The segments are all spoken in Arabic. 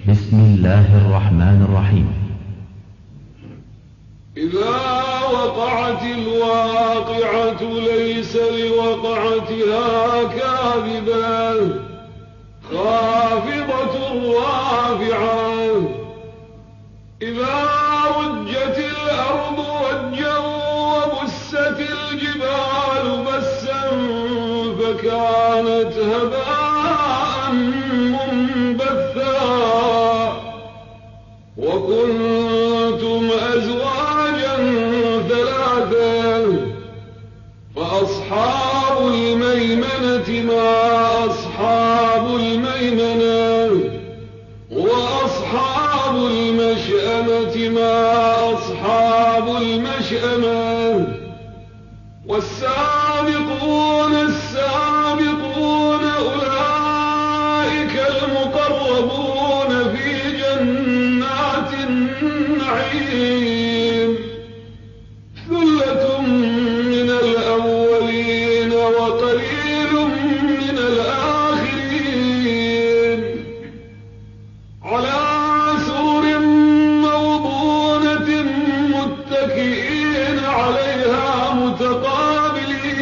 بسم الله الرحمن الرحيم. إذا وقعت الواقعة ليس لوقعتها كاذبة خافضة رافعة إذا رجت الأرض رجا وبست الجبال بسا فكانت هباء منبثا وكنتم أزواجا ثلاثا فأصحاب الميمنة ما أصحاب الميمنة وأصحاب المشأمة ما أصحاب المشأمة والسابقون السابقون أولئك المقربون في جنات النعيم ثلة من الأولين وقليل من الآخرين على سرر موضونة متكئين عليها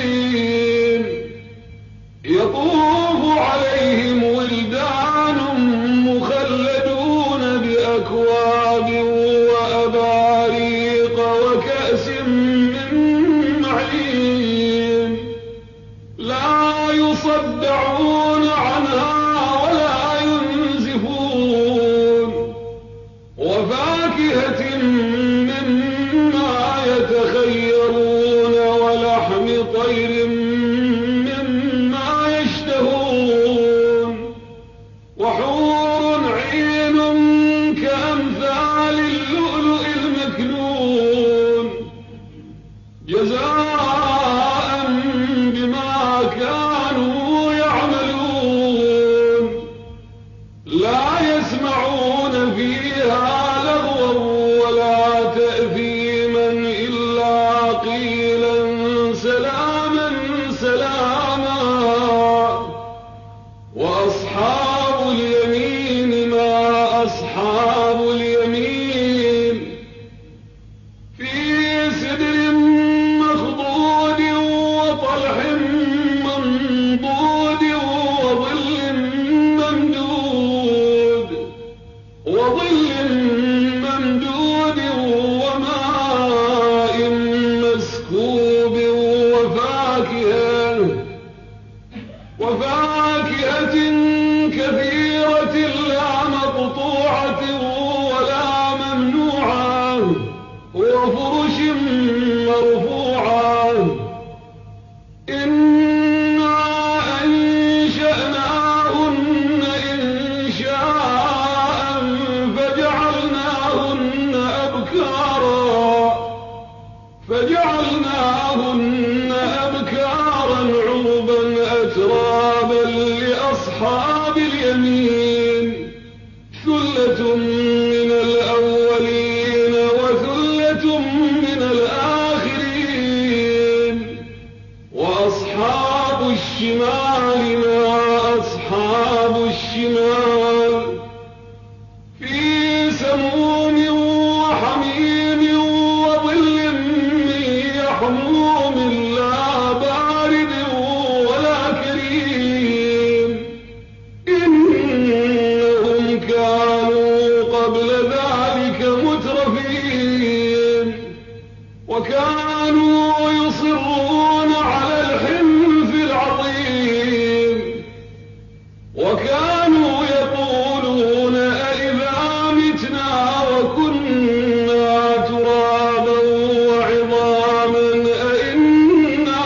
متقابلين يطوف عليهم ولدان مخلدون بأكواب وأباريق وكأس من معين لا يصدعون عنها ولا ينزفون وفاكهة مما يتخيرون ولحم طير مما يشتهون وحور عين كأمثال اللؤلؤ المكنون جزاء بما كانوا يعملون لا يسمعون فيها لغوا ولا تأثيما إلا قيلا سلاما سلاما وأصحاب اليمين ما أصحاب اليمين في سدر مخضود وطلح منضود وظل ممدود وماء مسكوب وفاكهة كثيرة لا مقطوعة ولا ممنوعة وفرش مرفوعة إنا أنشأناهن إنشاء فجعلناهن أبكارا عربا أترابا لأصحاب اليمين ثلة من الأولين وثلة من الآخرين وأصحاب الشمال ما أصحاب الشمال في سموم وحميم وظل من يحموم لا بارد ولا كريم إنهم كانوا قبل ذلك مترفين وكانوا يصرون على الحنث العظيم وكانوا يقولون أئذا متنا وكنا ترابا وعظاما أئنا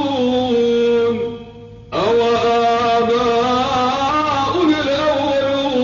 لمبعوثون أو آباؤنا الأولون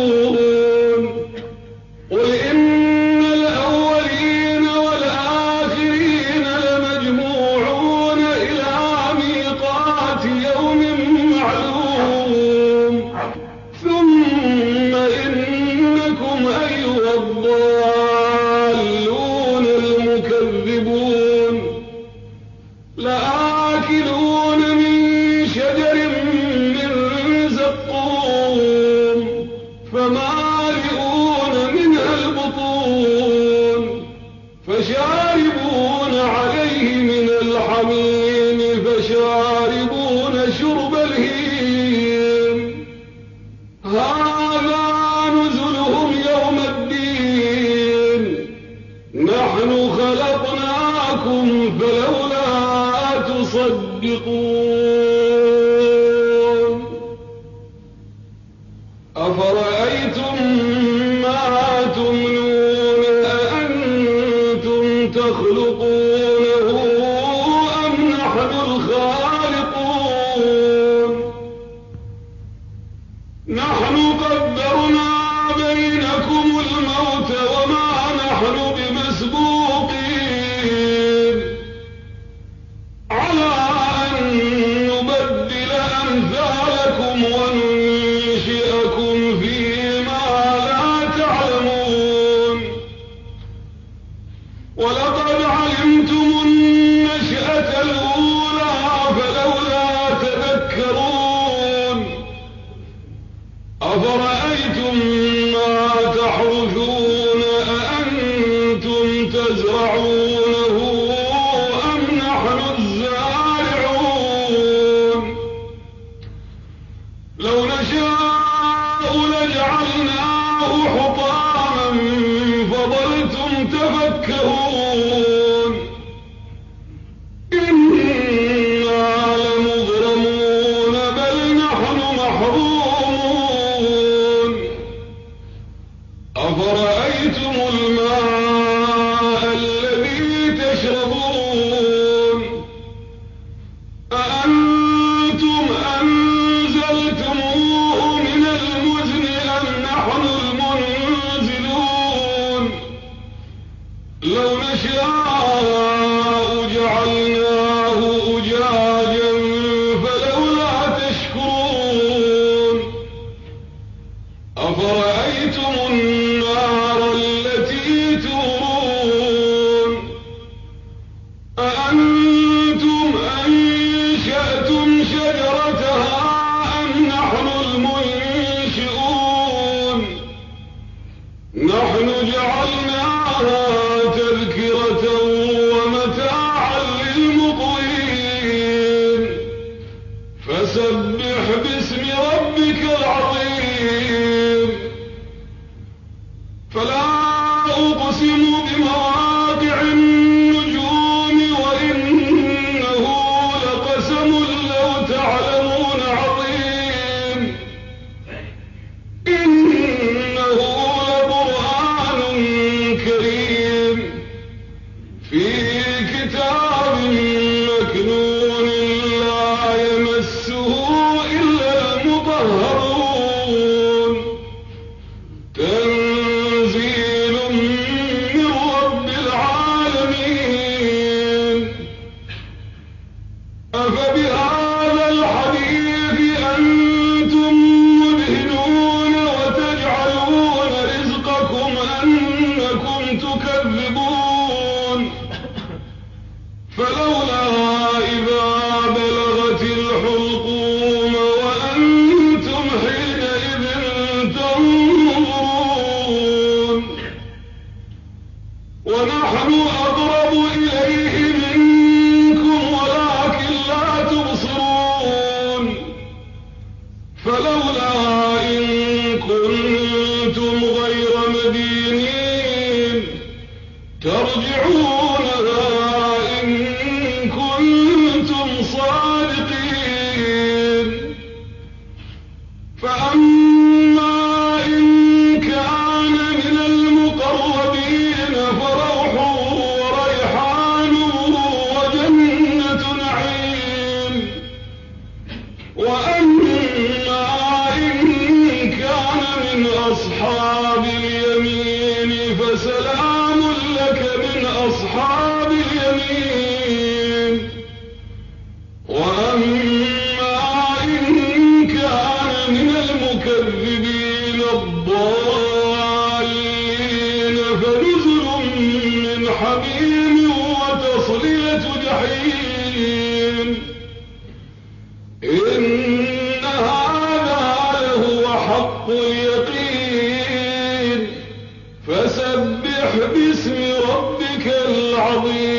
أفرأيتم ما تمنون أأنتم تخلقونه أم نحن الخالقون نحن قدرنا بينكم الموت وما نحن بمسبوقين على أن نبدل أمثالكم وننشئكم فيما لا تعلمون ولقد علمتم النشأة الأولى فلولا تذكرون أفرأيتم ما تحرثون أأنتم تزرعونه أم نحن الزارعون لو نشاء لجعلناه حطاما فظلتم تفكهون إنا لمغرمون بل نحن محرومون أفرأيتم الماء الذي تشربون أأنتم أنزلتموه من المزن أم نحن المنزلون لو نشاء جعلناه أجاجا فلولا تشكرون أفرأيتم النار التي تورون أأنتم أنشأتم شجرتها أم نحن المنشئون نحن جعلناها تذكرة ومتاعا للمقوين فسبح باسم ربك العظيم فلا أقسم بمواقع النجوم وإنه لقسم لو تعلمون عظيم إنه لقرآن كريم في كتاب مكنون لا يمسه إلا المطهرون تنزيل من رب العالمين أفبهذا الحديث أنتم مدهنون وتجعلون رزقكم أنكم تكذبون فلولا إذا بلغت الحلقوم وأنتم حينئذ تنظرون ونحن أقرب إليه منكم ولكن لا تبصرون فلولا إن كنتم غير مدينين ترجعونها إن كنتم صادقين فأما إن كان من المقربين فروح وريحان وجنة نعيم وأما إن كان من أصحاب اليمين فسلام لك من أصحاب اليمين وأما إن كان من المكذبين الضالين فنزل من حميم وتصلية جحيم إن هذا لهو حق اليقين فسبح باسم ربك العظيم